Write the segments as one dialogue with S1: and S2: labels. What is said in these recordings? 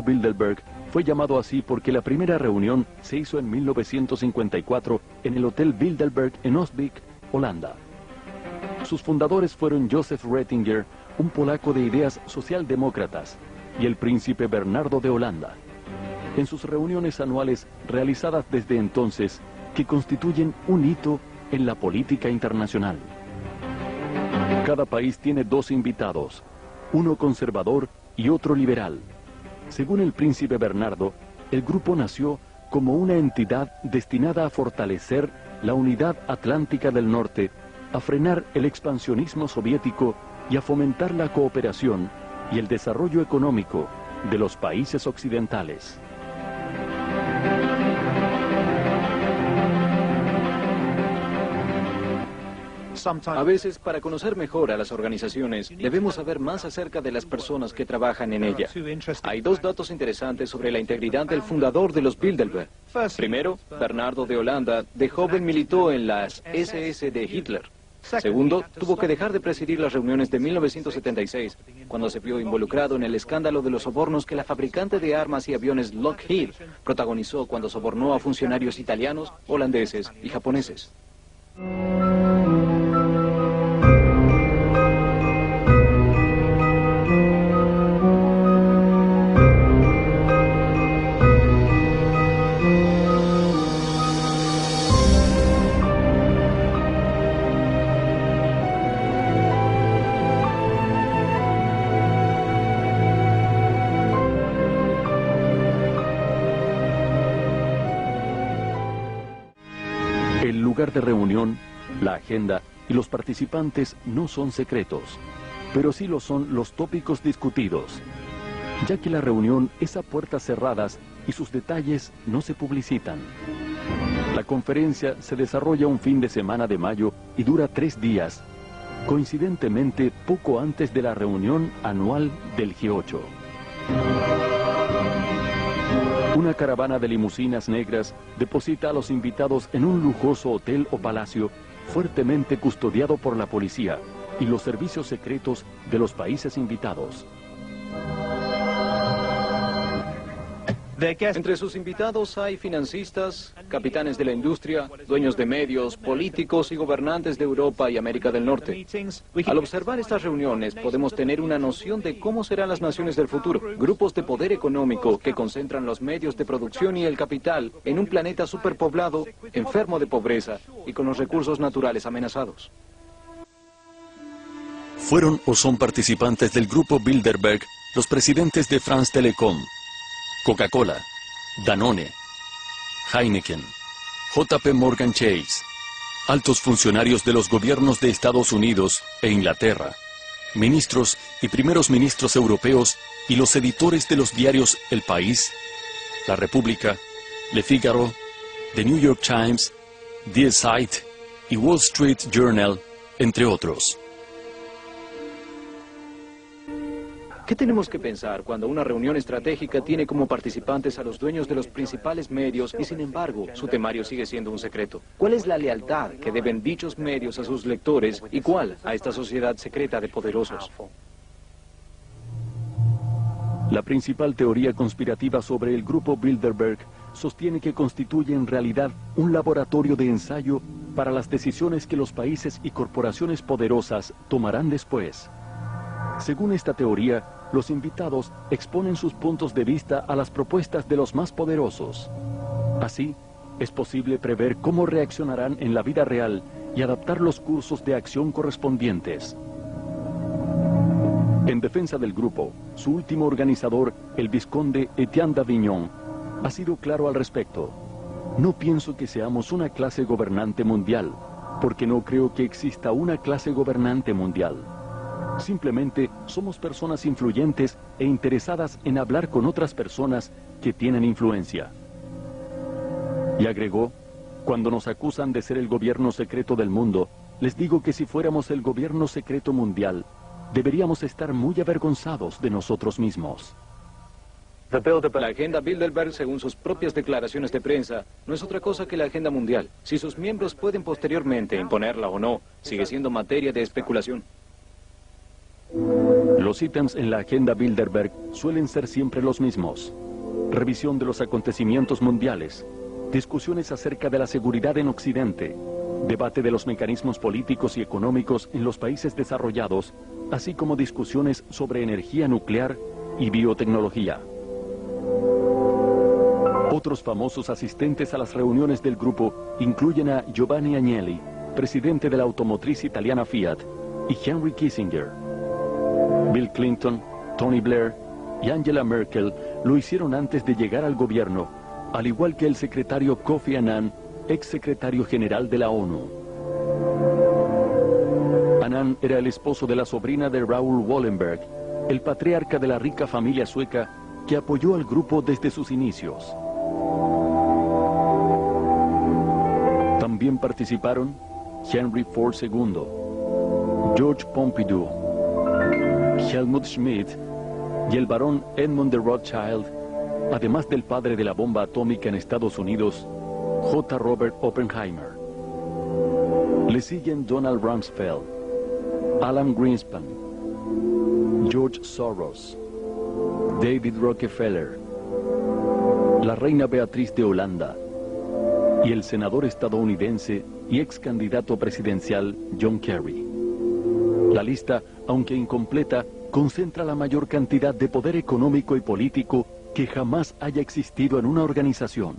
S1: Bilderberg fue llamado así porque la primera reunión se hizo en 1954 en el Hotel Bilderberg en Osbeek, Holanda. Sus fundadores fueron Joseph Ratzinger, un polaco de ideas socialdemócratas, y el príncipe Bernardo de Holanda. En sus reuniones anuales realizadas desde entonces, que constituyen un hito en la política internacional. Cada país tiene dos invitados, uno conservador y otro liberal. Según el príncipe Bernardo, el grupo nació como una entidad destinada a fortalecer la unidad atlántica del norte, a frenar el expansionismo soviético y a fomentar la cooperación y el desarrollo económico de los países occidentales.
S2: A veces, para conocer mejor a las organizaciones, debemos saber más acerca de las personas que trabajan en ella. Hay dos datos interesantes sobre la integridad del fundador de los Bilderberg. Primero, Bernardo de Holanda de joven militó en las SS de Hitler. Segundo, tuvo que dejar de presidir las reuniones de 1976, cuando se vio involucrado en el escándalo de los sobornos que la fabricante de armas y aviones Lockheed protagonizó cuando sobornó a funcionarios italianos, holandeses y japoneses.
S1: El lugar de reunión, la agenda y los participantes no son secretos, pero sí lo son los tópicos discutidos, ya que la reunión es a puertas cerradas y sus detalles no se publicitan. La conferencia se desarrolla un fin de semana de mayo y dura 3 días, coincidentemente poco antes de la reunión anual del G8. Una caravana de limusinas negras deposita a los invitados en un lujoso hotel o palacio fuertemente custodiado por la policía y los servicios secretos de los países invitados.
S2: Entre sus invitados hay financistas, capitanes de la industria, dueños de medios, políticos y gobernantes de Europa y América del Norte. Al observar estas reuniones podemos tener una noción de cómo serán las naciones del futuro. Grupos de poder económico que concentran los medios de producción y el capital en un planeta superpoblado, enfermo de pobreza y con los recursos naturales amenazados.
S1: Fueron o son participantes del grupo Bilderberg los presidentes de France Telecom, Coca-Cola, Danone, Heineken, JP Morgan Chase, altos funcionarios de los gobiernos de Estados Unidos e Inglaterra, ministros y primeros ministros europeos y los editores de los diarios El País, La República, Le Figaro, The New York Times, Die Zeit y Wall Street Journal, entre otros.
S2: ¿Qué tenemos que pensar cuando una reunión estratégica tiene como participantes a los dueños de los principales medios y sin embargo su temario sigue siendo un secreto? ¿Cuál es la lealtad que deben dichos medios a sus lectores y cuál a esta sociedad secreta de poderosos?
S1: La principal teoría conspirativa sobre el grupo Bilderberg sostiene que constituye en realidad un laboratorio de ensayo para las decisiones que los países y corporaciones poderosas tomarán después. Según esta teoría, los invitados exponen sus puntos de vista a las propuestas de los más poderosos. Así, es posible prever cómo reaccionarán en la vida real y adaptar los cursos de acción correspondientes. En defensa del grupo, su último organizador, el vizconde Etienne d'Avignon, ha sido claro al respecto. No pienso que seamos una clase gobernante mundial, porque no creo que exista una clase gobernante mundial. Simplemente somos personas influyentes e interesadas en hablar con otras personas que tienen influencia. Y agregó, cuando nos acusan de ser el gobierno secreto del mundo, les digo que si fuéramos el gobierno secreto mundial, deberíamos estar muy avergonzados de nosotros mismos.
S2: La agenda Bilderberg, según sus propias declaraciones de prensa, no es otra cosa que la agenda mundial. Si sus miembros pueden posteriormente imponerla o no, sigue siendo materia de especulación.
S1: Los ítems en la agenda Bilderberg suelen ser siempre los mismos: revisión de los acontecimientos mundiales, discusiones acerca de la seguridad en Occidente, debate de los mecanismos políticos y económicos en los países desarrollados, así como discusiones sobre energía nuclear y biotecnología. Otros famosos asistentes a las reuniones del grupo incluyen a Giovanni Agnelli, presidente de la automotriz italiana Fiat, y Henry Kissinger. Bill Clinton, Tony Blair y Angela Merkel lo hicieron antes de llegar al gobierno, al igual que el secretario Kofi Annan, ex secretario general de la ONU. Annan era el esposo de la sobrina de Raoul Wallenberg, el patriarca de la rica familia sueca que apoyó al grupo desde sus inicios. También participaron Henry Ford II, George Pompidou, Helmut Schmidt y el barón Edmund de Rothschild, además del padre de la bomba atómica en Estados Unidos, J. Robert Oppenheimer. Le siguen Donald Rumsfeld, Alan Greenspan, George Soros, David Rockefeller, la reina Beatriz de Holanda y el senador estadounidense y ex candidato presidencial John Kerry. La lista, aunque incompleta, concentra la mayor cantidad de poder económico y político que jamás haya existido en una organización.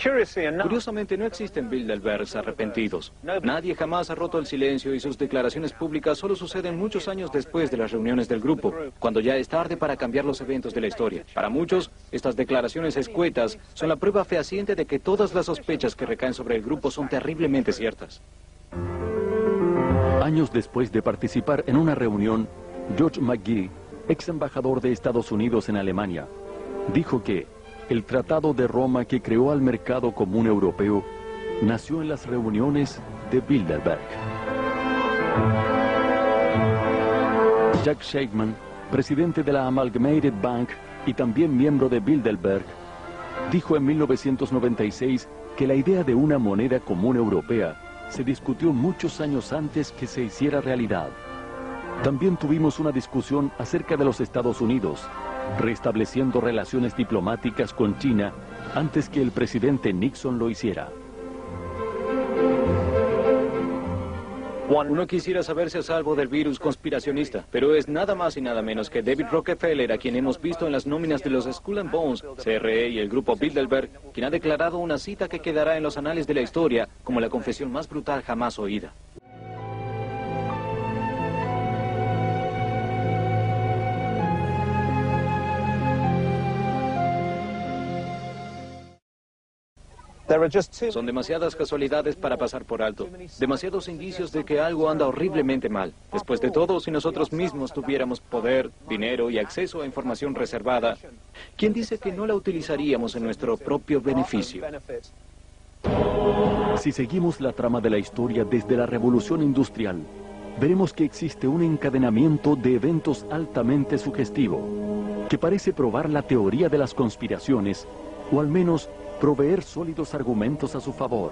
S2: Curiosamente, no existen Bilderbergs arrepentidos. Nadie jamás ha roto el silencio y sus declaraciones públicas solo suceden muchos años después de las reuniones del grupo, cuando ya es tarde para cambiar los eventos de la historia. Para muchos, estas declaraciones escuetas son la prueba fehaciente de que todas las sospechas que recaen sobre el grupo son terriblemente ciertas.
S1: Años después de participar en una reunión, George McGee, ex embajador de Estados Unidos en Alemania, dijo que el Tratado de Roma que creó al mercado común europeo nació en las reuniones de Bilderberg. Jack Shakeman, presidente de la Amalgamated Bank y también miembro de Bilderberg, dijo en 1996 que la idea de una moneda común europea se discutió muchos años antes que se hiciera realidad. También tuvimos una discusión acerca de los Estados Unidos, restableciendo relaciones diplomáticas con China antes que el presidente Nixon lo hiciera.
S2: Uno quisiera saberse a salvo del virus conspiracionista, pero es nada más y nada menos que David Rockefeller, a quien hemos visto en las nóminas de los Skull and Bones, CRE y el grupo Bilderberg, quien ha declarado una cita que quedará en los anales de la historia como la confesión más brutal jamás oída. Son demasiadas casualidades para pasar por alto, demasiados indicios de que algo anda horriblemente mal. Después de todo, si nosotros mismos tuviéramos poder, dinero y acceso a información reservada, ¿quién dice que no la utilizaríamos en nuestro propio beneficio?
S1: Si seguimos la trama de la historia desde la Revolución Industrial, veremos que existe un encadenamiento de eventos altamente sugestivo, que parece probar la teoría de las conspiraciones, o al menos proveer sólidos argumentos a su favor.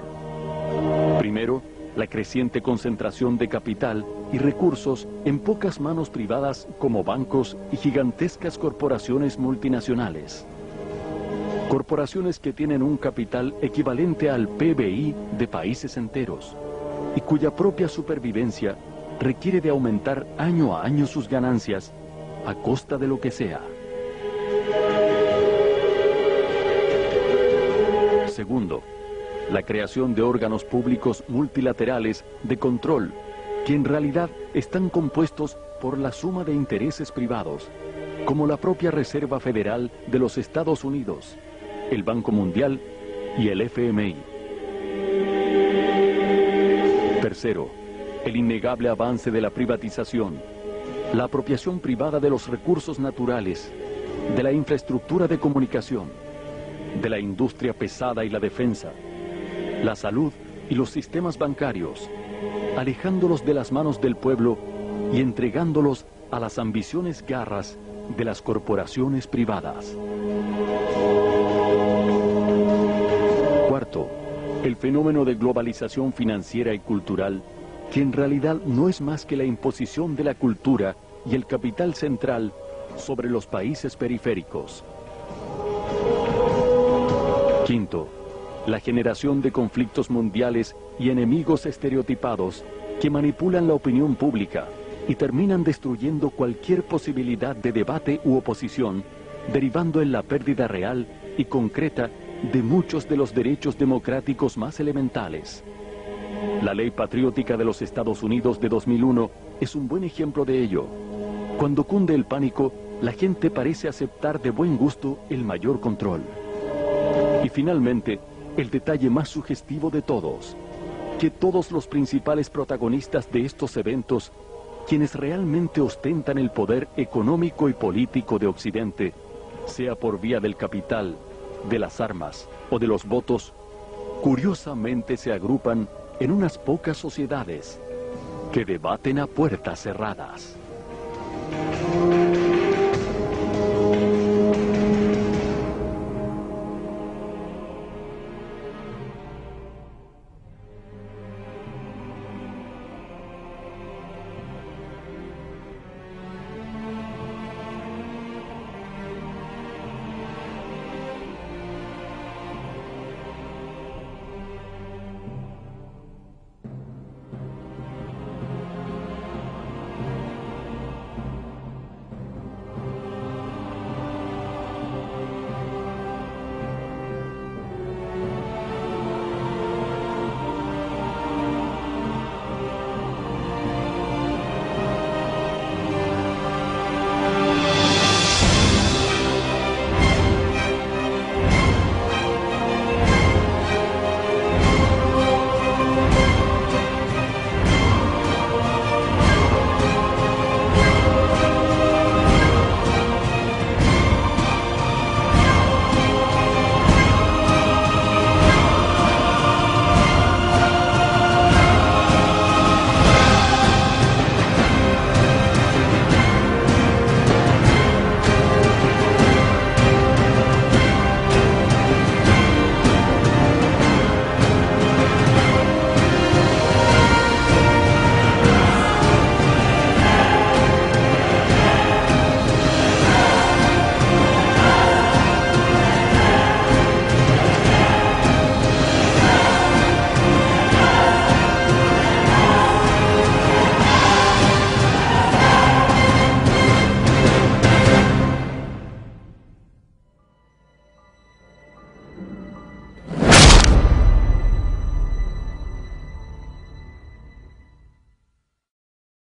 S1: Primero, la creciente concentración de capital y recursos en pocas manos privadas como bancos y gigantescas corporaciones multinacionales. Corporaciones que tienen un capital equivalente al PBI de países enteros y cuya propia supervivencia requiere de aumentar año a año sus ganancias a costa de lo que sea. Segundo, la creación de órganos públicos multilaterales de control, que en realidad están compuestos por la suma de intereses privados, como la propia Reserva Federal de los Estados Unidos, el Banco Mundial y el FMI. Tercero, el innegable avance de la privatización, la apropiación privada de los recursos naturales, de la infraestructura de comunicación, de la industria pesada y la defensa, la salud y los sistemas bancarios, alejándolos de las manos del pueblo y entregándolos a las ambiciones garras de las corporaciones privadas. Cuarto, el fenómeno de globalización financiera y cultural, que en realidad no es más que la imposición de la cultura y el capital central sobre los países periféricos. Quinto, la generación de conflictos mundiales y enemigos estereotipados que manipulan la opinión pública y terminan destruyendo cualquier posibilidad de debate u oposición, derivando en la pérdida real y concreta de muchos de los derechos democráticos más elementales. La Ley Patriótica de los Estados Unidos de 2001 es un buen ejemplo de ello. Cuando cunde el pánico, la gente parece aceptar de buen gusto el mayor control. Y finalmente, el detalle más sugestivo de todos, que todos los principales protagonistas de estos eventos, quienes realmente ostentan el poder económico y político de Occidente, sea por vía del capital, de las armas o de los votos, curiosamente se agrupan en unas pocas sociedades que debaten a puertas cerradas.